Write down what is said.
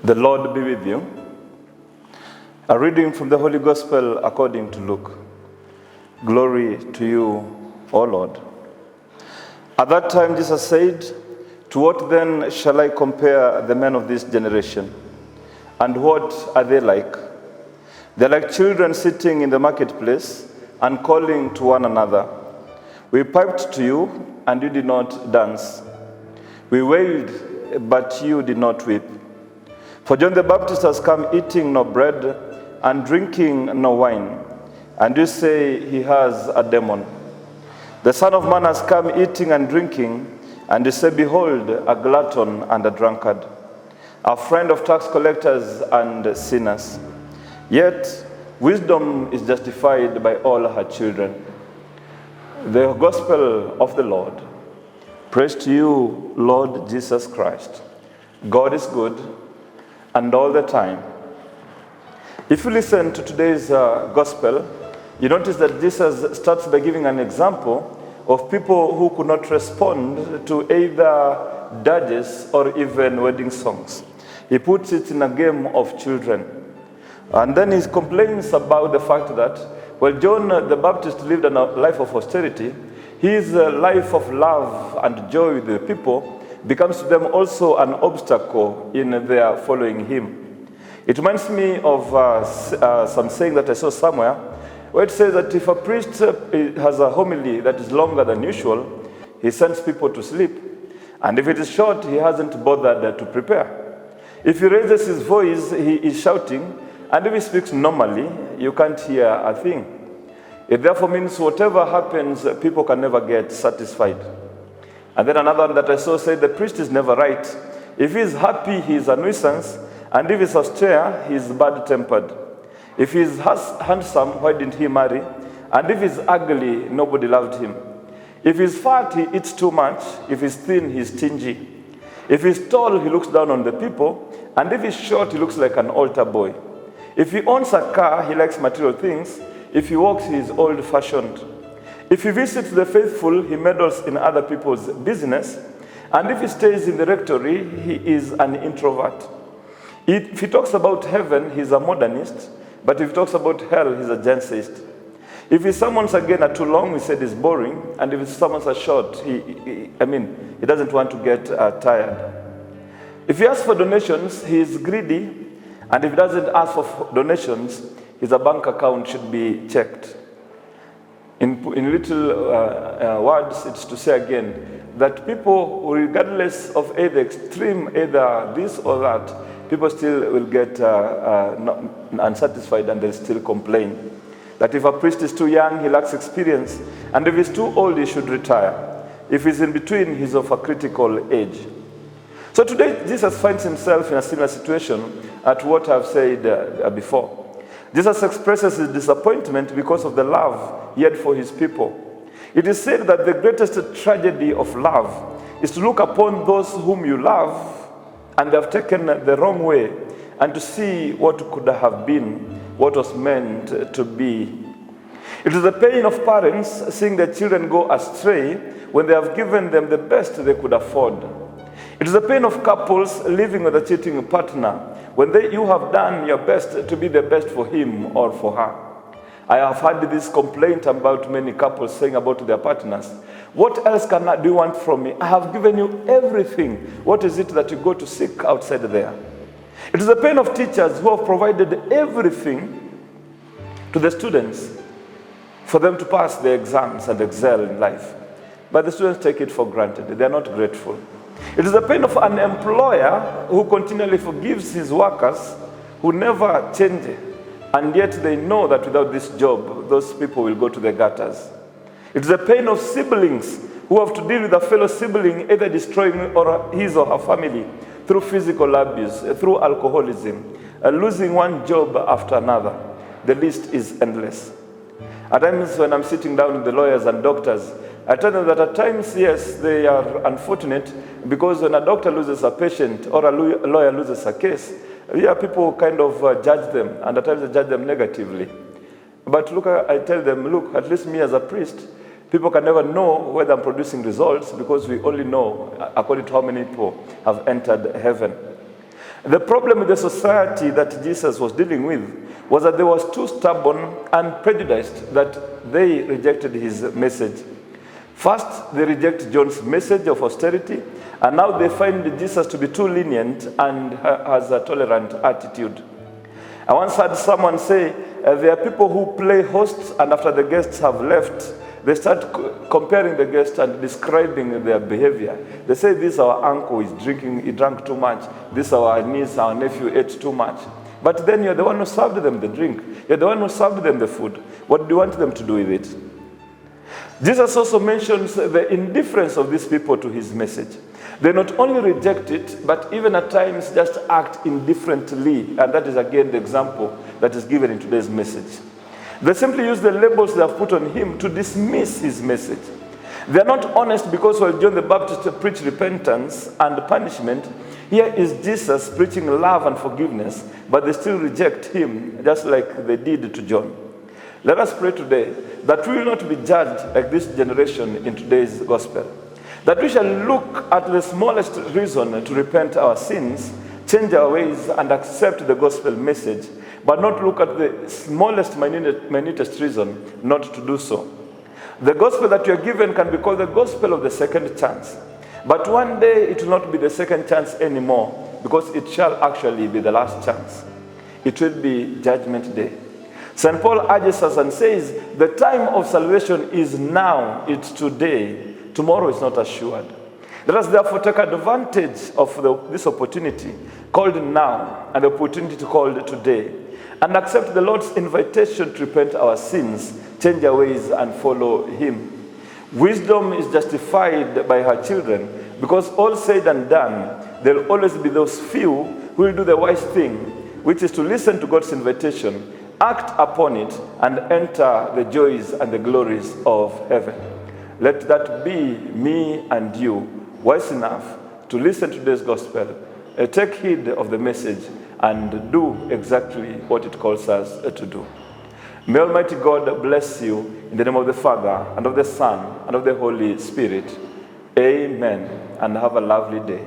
The Lord be with you. A reading from the Holy Gospel according to Luke. Glory to you, O Lord. At that time Jesus said, "To what then shall I compare the men of this generation? And what are they like? They are like children sitting in the marketplace and calling to one another. We piped to you, and you did not dance. We wailed, but you did not weep. For John the Baptist has come eating no bread and drinking no wine, and you say he has a demon. The Son of Man has come eating and drinking, and you say, behold, a glutton and a drunkard, a friend of tax collectors and sinners. Yet wisdom is justified by all her children." The Gospel of the Lord. Praise to you, Lord Jesus Christ. God is good, and all the time. If you listen to today's Gospel, you notice that Jesus starts by giving an example of people who could not respond to either dirges or even wedding songs. He puts it in a game of children. And then he complains about the fact that, well, John the Baptist lived a life of austerity. His life of love and joy with the people becomes to them also an obstacle in their following him. It reminds me of some saying that I saw somewhere, where it says that if a priest has a homily that is longer than usual, he sends people to sleep. And if it is short, he hasn't bothered to prepare. If he raises his voice, he is shouting. And if he speaks normally, you can't hear a thing. It therefore means whatever happens, people can never get satisfied. And then another one that I saw said the priest is never right. If he's happy, he's a nuisance. And if he's austere, he's bad-tempered. If he's handsome, why didn't he marry? And if he's ugly, nobody loved him. If he's fat, he eats too much. If he's thin, he's stingy. If he's tall, he looks down on the people. And if he's short, he looks like an altar boy. If he owns a car, he likes material things. If he walks, he is old-fashioned. If he visits the faithful, he meddles in other people's business. And if he stays in the rectory, he is an introvert. If he talks about heaven, he's a modernist. But if he talks about hell, he's a Jansenist. If his sermons again are too long, he said he's boring. And if his sermons are short, he doesn't want to get tired. If he asks for donations, he is greedy. And if he doesn't ask for donations, his bank account should be checked. In little words, it's to say again that people, regardless of either extreme, either this or that, people still will get unsatisfied and they'll still complain. That if a priest is too young, he lacks experience. And if he's too old, he should retire. If he's in between, he's of a critical age. So today, Jesus finds himself in a similar situation at what I've said before. Jesus expresses his disappointment because of the love he had for his people. It is said that the greatest tragedy of love is to look upon those whom you love and they have taken the wrong way and to see what could have been, what was meant to be. It is the pain of parents seeing their children go astray when they have given them the best they could afford. It is the pain of couples living with a cheating partner when you have done your best to be the best for him or for her. I have heard this complaint about many couples saying about their partners, "What else do you want from me? I have given you everything. What is it that you go to seek outside there?" It is the pain of teachers who have provided everything to the students for them to pass their exams and excel in life. But the students take it for granted. They are not grateful. It is the pain of an employer who continually forgives his workers, who never change, and yet they know that without this job, those people will go to the gutters. It is the pain of siblings who have to deal with a fellow sibling either destroying his or her family through physical abuse, through alcoholism, losing one job after another. The list is endless. At times when I'm sitting down with the lawyers and doctors, I tell them that at times, yes, they are unfortunate because when a doctor loses a patient or a lawyer loses a case, people kind of judge them, and at times they judge them negatively. But look, I tell them, look, at least me as a priest, people can never know whether I'm producing results because we only know according to how many people have entered heaven. The problem with the society that Jesus was dealing with was that they was too stubborn and prejudiced that they rejected his message. First, they reject John's message of austerity, and now they find Jesus to be too lenient and has a tolerant attitude. I once heard someone say, there are people who play hosts, and after the guests have left, they start comparing the guests and describing their behavior. They say, this our uncle is drinking, he drank too much. This our niece, our nephew ate too much. But then you're the one who served them the drink. You're the one who served them the food. What do you want them to do with it? Jesus also mentions the indifference of these people to his message. They not only reject it, but even at times just act indifferently. And that is again the example that is given in today's message. They simply use the labels they have put on him to dismiss his message. They are not honest because while John the Baptist preached repentance and punishment, here is Jesus preaching love and forgiveness, but they still reject him just like they did to John. Let us pray today that we will not be judged like this generation in today's gospel. That we shall look at the smallest reason to repent our sins, change our ways, and accept the gospel message, but not look at the smallest, minutest reason not to do so. The gospel that you are given can be called the gospel of the second chance. But one day it will not be the second chance anymore, because it shall actually be the last chance. It will be judgment day. St. Paul urges us and says, the time of salvation is now, it's today. Tomorrow is not assured. Let us therefore take advantage of this opportunity called now and the opportunity called today, and accept the Lord's invitation to repent our sins, change our ways, and follow him. Wisdom is justified by her children, because all said and done, there will always be those few who will do the wise thing, which is to listen to God's invitation, act upon it, and enter the joys and the glories of heaven. Let that be me and you, wise enough to listen to this gospel, take heed of the message, and do exactly what it calls us to do. May Almighty God bless you in the name of the Father, and of the Son, and of the Holy Spirit. Amen. And have a lovely day.